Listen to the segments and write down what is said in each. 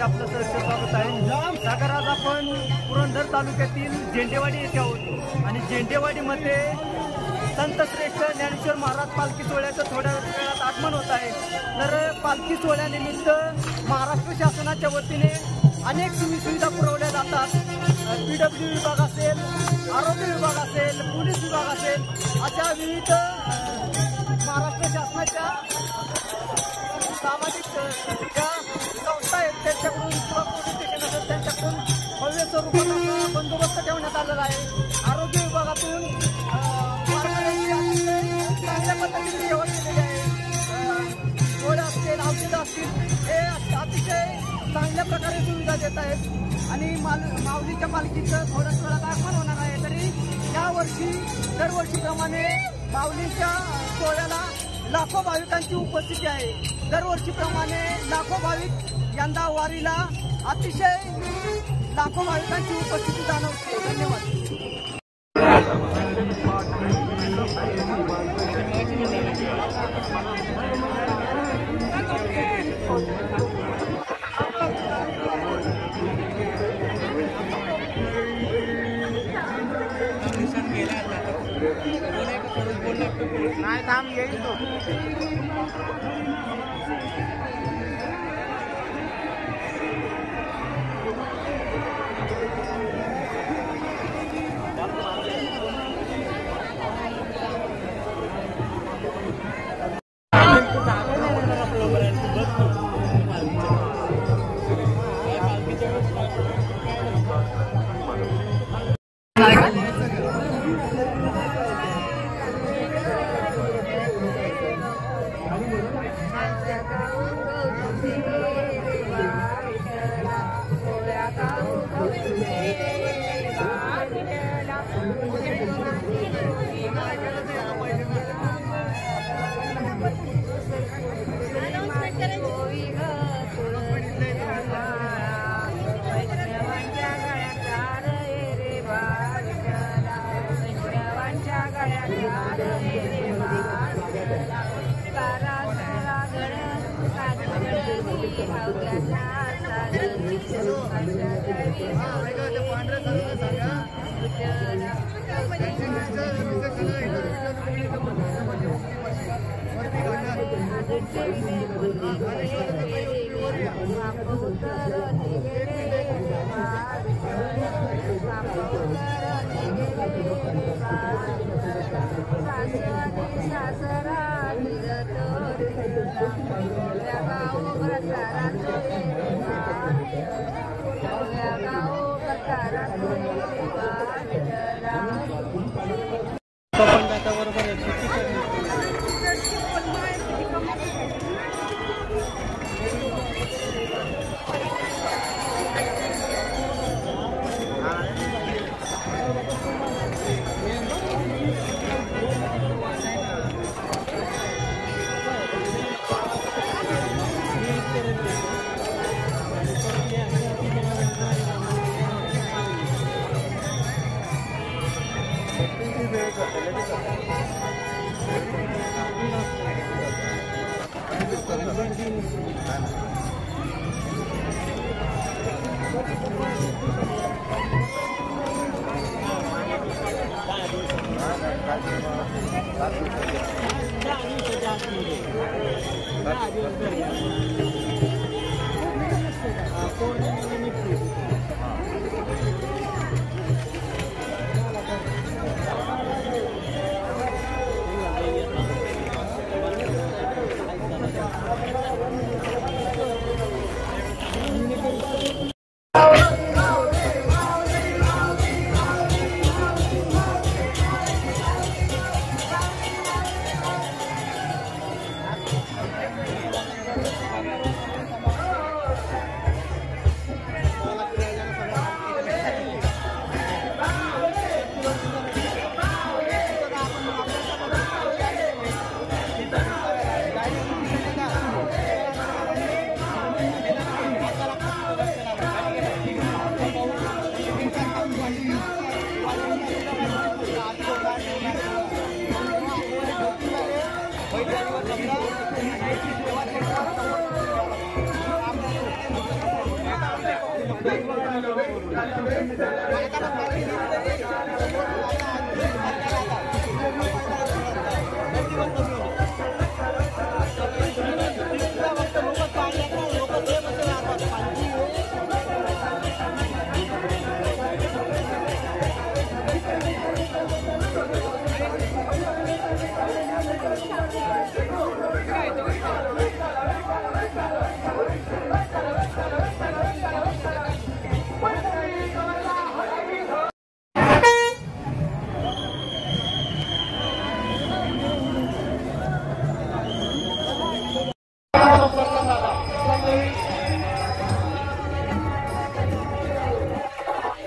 आपलं सहर्ष स्वागत आहे. सागर आज आपण पुरंदर तालुक्यातील झेंडेवाडी येथे आहोत आणि झेंडेवाडीमध्ये संत श्रेष्ठ ज्ञानेश्वर महाराज पालखी सोहळ्याचं थोड्या वेळात आगमन होत आहे. तर पालखी सोहळ्यानिमित्त महाराष्ट्र शासनाच्या वतीने अनेक सुविधा पुरवल्या जातात. PW विभाग असेल, आरोग्य विभाग असेल, पोलीस विभाग असेल, अशा विविध महाराष्ट्र शासनाच्या सामाजिक ज्या संस्था आहेत त्यांच्याकडून किंवा पोलीस स्टेशन असेल त्यांच्याकडून भव्य स्वरूपाचा बंदोबस्त ठेवण्यात आलेला आहे. आरोग्य विभागातून चांगल्या पद्धतीने सेवा केलेली आहे. गोळ्या असतील, औषधं असतील, हे अतिशय चांगल्या प्रकारे सुविधा देत आहेत आणि माऊलीच्या पालखीचं थोड्याच वेळात आगमन होणार आहे. तरी यावर्षी दरवर्षीप्रमाणे माऊलीच्या सोहळ्याला लाखो भाविकांची उपस्थिती आहे. दरवर्षीप्रमाणे लाखो भाविक यंदा वारीला अतिशय लाखो भाविकांची उपस्थिती जाणवते. धन्यवाद. नाही थांब येईल तो.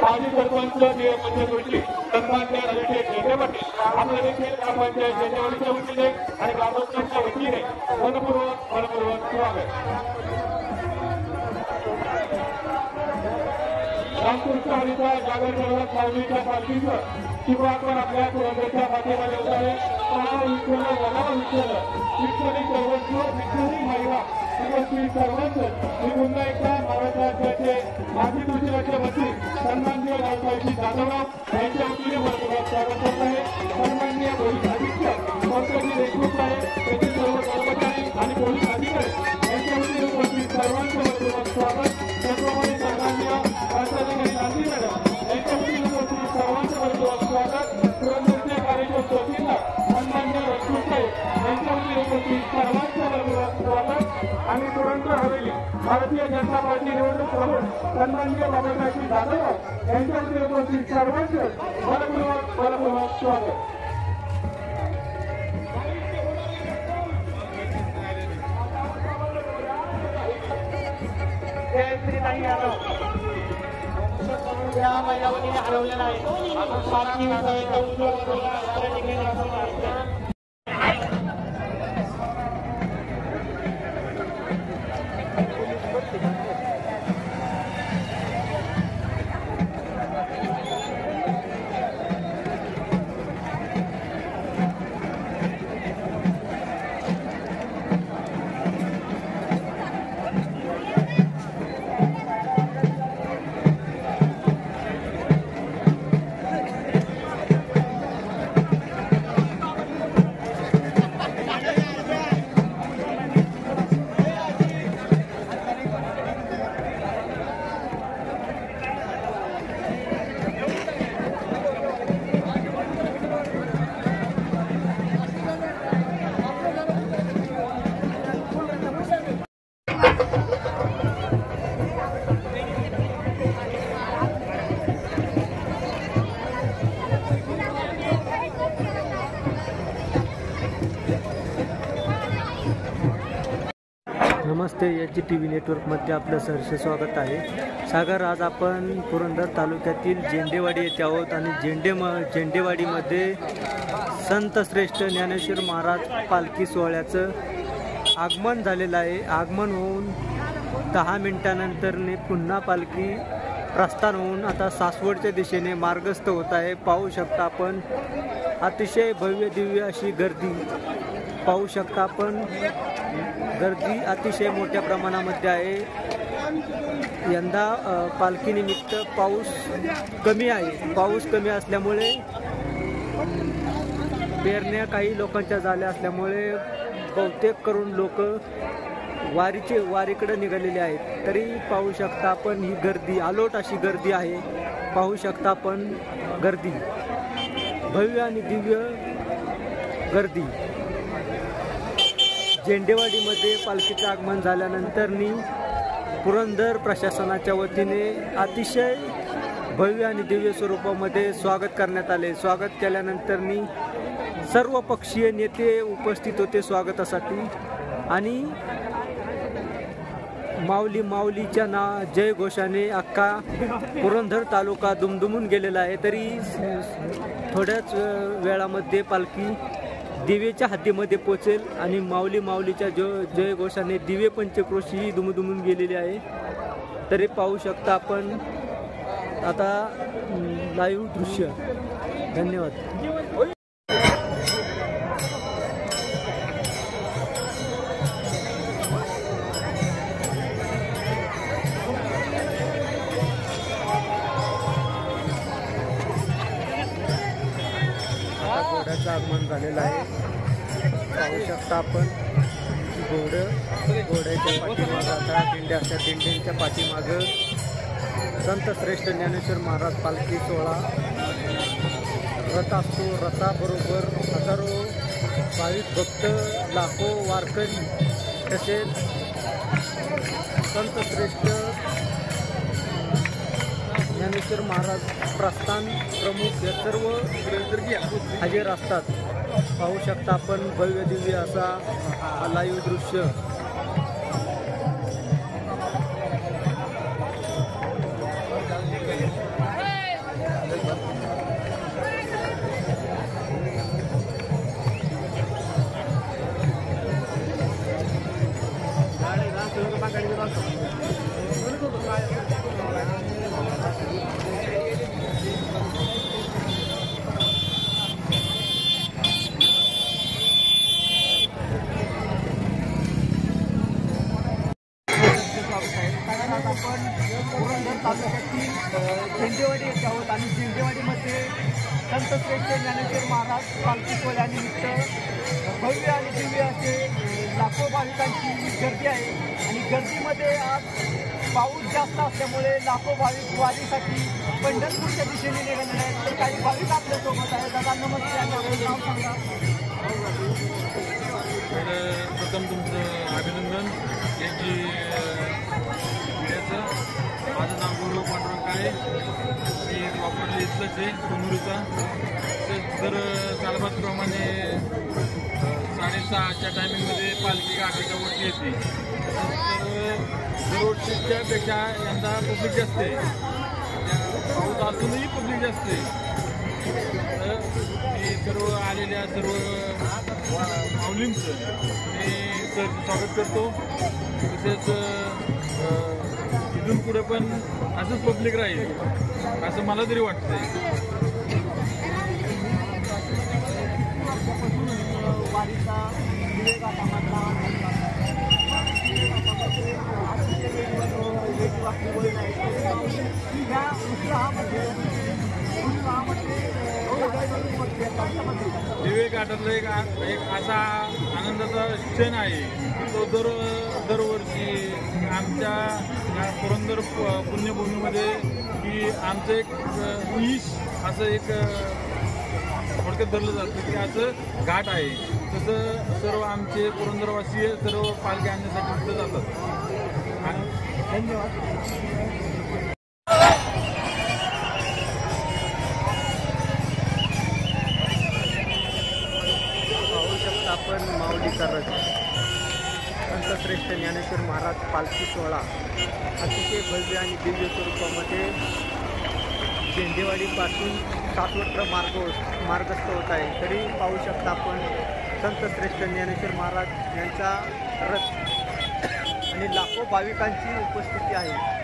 माजी सरपंच नियमाच्या गोष्टी सन्माननीय रमेश झेंडेपाटील आपल्या देखील ग्रामपंचायत झेंडेवाडीच्या वतीने आणि ग्रामस्थांच्या वतीने मनपूर्वक स्वागत. रामकृष्ण हरीचा जागर सर्वात माऊलीच्या पालखीचं शिवरात्र आपल्या पुरंदरच्या पाठीमागे होत आहे. विठ्ठल वनावा विठ्ठल विठ्ठली सर्वस्व विठ्ठली महिला उपस्थित सर्वांचं मी पुन्हा एकदा महाराष्ट्राचे माजी दुसऱ्याचे मंत्री सन्माननीय रावसाहेबजी जाधवराव यांच्या वतीने मनपूर्वक स्वागत करत आहे. सन्माननीय पोलीस अधीक्षक पंकजी देशमुख आहे, तेथील सर्व कर्मचारी आणि पोलीस अधिकारी यांच्या वतीने उपस्थित सर्वांचं मनपूर्वक स्वागत. त्याचप्रमाणे सन्माननीय राष्ट्राधिकारी गांधी मॅडम यांच्या वतीने उपस्थित सर्वांचं मनपूर्वक स्वागत. पुरंदरचे कार्यक्रम प्रतिनिधी सन्माननीय रजपूत साहेब यांच्या वतीने उपस्थित सर्वांचं मनपूर्वक स्वागत. आणि पुरंदर हवेली भारतीय जनता पार्टी निवडणूक प्रमुख सन्माननीय बाबासाहेबजी जाधवराव यांच्या वतीने उपस्थित सर्वांचं मनपूर्वक स्वागत. जयश्रीताई यादव या माझ्या वतीने हरवलेला आहे. आपण पालखी विभागाच्या नमस्ते, याची टी व्ही नेटवर्कमध्ये आपलं सहर्ष स्वागत आहे. सागर, आज आपण पुरंदर तालुक्यातील झेंडेवाडी येथे आहोत आणि झेंडेवाडीमध्ये संत श्रेष्ठ ज्ञानेश्वर महाराज पालखी सोहळ्याचं आगमन झालेलं आहे. आगमन होऊन 10 मिनिटानंतरने पुन्हा पालखी प्रस्थान होऊन आता सासवडच्या दिशेने मार्गस्थ होत आहे. पाहू शकता आपण अतिशय भव्य दिव्य अशी गर्दी पाहू शकता आपण. गर्दी अतिशय मोठ्या प्रमाणामध्ये आहे. यंदा पालखीनिमित्त पाऊस कमी आहे. पाऊस कमी असल्यामुळे पेरण्या काही लोकांच्या झाल्या असल्यामुळे बहुतेक करून लोक वारीकडे निघालेले आहेत. तरी पाहू शकता आपण ही गर्दी अलोट अशी गर्दी आहे. पाहू शकता आपण गर्दी भव्य आणि दिव्य गर्दी. झेंडेवाडीमध्ये पालखीचं आगमन झाल्यानंतरनी पुरंदर प्रशासनाच्या वतीने अतिशय भव्य आणि दिव्य स्वरूपामध्ये स्वागत करण्यात आले. स्वागत केल्यानंतरनी सर्व पक्षीय नेते उपस्थित होते स्वागतासाठी आणि माऊलीच्या जय घोषाने अख्खा पुरंदर तालुका दुमदुमून गेलेला आहे. तरी थोड्याच वेळामध्ये पालखी दिवेच्या हद्दीमध्ये पोचेल आणि माऊलीच्या जय घोषाने दिवे पंचक्रोशी दुमदुमून गेलेली आहे. तरी पाहू शकता आपण आता लाईव्ह दृश्य. धन्यवाद. झालेला आहे. पाहू शकता आपण घोड्याच्या पाठीमागं आता दिंड्या असतात. दिंड्यांच्या पाठीमागं संत श्रेष्ठ ज्ञानेश्वर महाराज पालखी सोहळा रथ असतो. रथाबरोबर हजारो भाविक भक्त, लाखो वारकरी तसेच संत श्रेष्ठ ज्ञानेश्वर महाराज प्रस्थान प्रमुख या सर्व हजर असतात. पाहू शकता आपण भव्य दिव्य असा लाईव्ह दृश्य. आपण पुरंदर तालुक्यातील झेंडेवाडी येथे आहोत आणि झेंडेवाडीमध्ये संत श्रेष्ठ ज्ञानेश्वर महाराज पालखी सोहळ्यानिमित्त भव्य आणि दिव्य असे लाखो भाविकांची गर्दी आहे. आणि गर्दीमध्ये आज पाऊस जास्त असल्यामुळे लाखो भाविक वारीसाठी पंढरपूरच्या दिशेने निघालेले आहेत. तर काही भाविक आपल्यासोबत आहेत. दादा नमस्ते आणि आपलं नाव सांगा. प्रथम तुमचं अभिनंदन. माझं नाव गौरव पांडुरंग काळे. मी प्रॉपर्ली इथलंच आहे सोनुरीचा. तर कालबादप्रमाणे 6:30च्या टायमिंगमध्ये पालखी घाटाच्या वरती येते. दरवर्षीच्या पेक्षा यंदा पब्लिक जास्त आहे. पाऊस असूनही पब्लिक जास्त आहे. मी सर्व आलेल्या सर्व माऊलींचं मी स्वागत करतो. तसेच इथून पुढे पण असंच पब्लिक राहील असं मला तरी वाटतंय. दिवे घाटातला एक असा आनंदाचा क्षण आहे. तो दरवर्षी आमच्या पुरंदर पुण्यभूमीमध्ये की आमचं एक ईश असं एक थोडक्यात धरलं जातं की असं घाट आहे. तसं सर्व आमचे पुरंदरवासी सर्व पालखी आणण्यासाठी तिथं जातात. आणि धन्यवाद. आपण माऊलीचा रथ संत श्रेष्ठ ज्ञानेश्वर महाराज पालखी सोहळा अतिशय भव्य आणि दिव्य स्वरूपामध्ये झेंडेवाडीपासून सातवत्र मार्गस्थ होत आहे. तरी पाहू शकता आपण संत श्रेष्ठ ज्ञानेश्वर महाराज यांचा रथ आणि लाखो भाविकांची उपस्थिती आहे.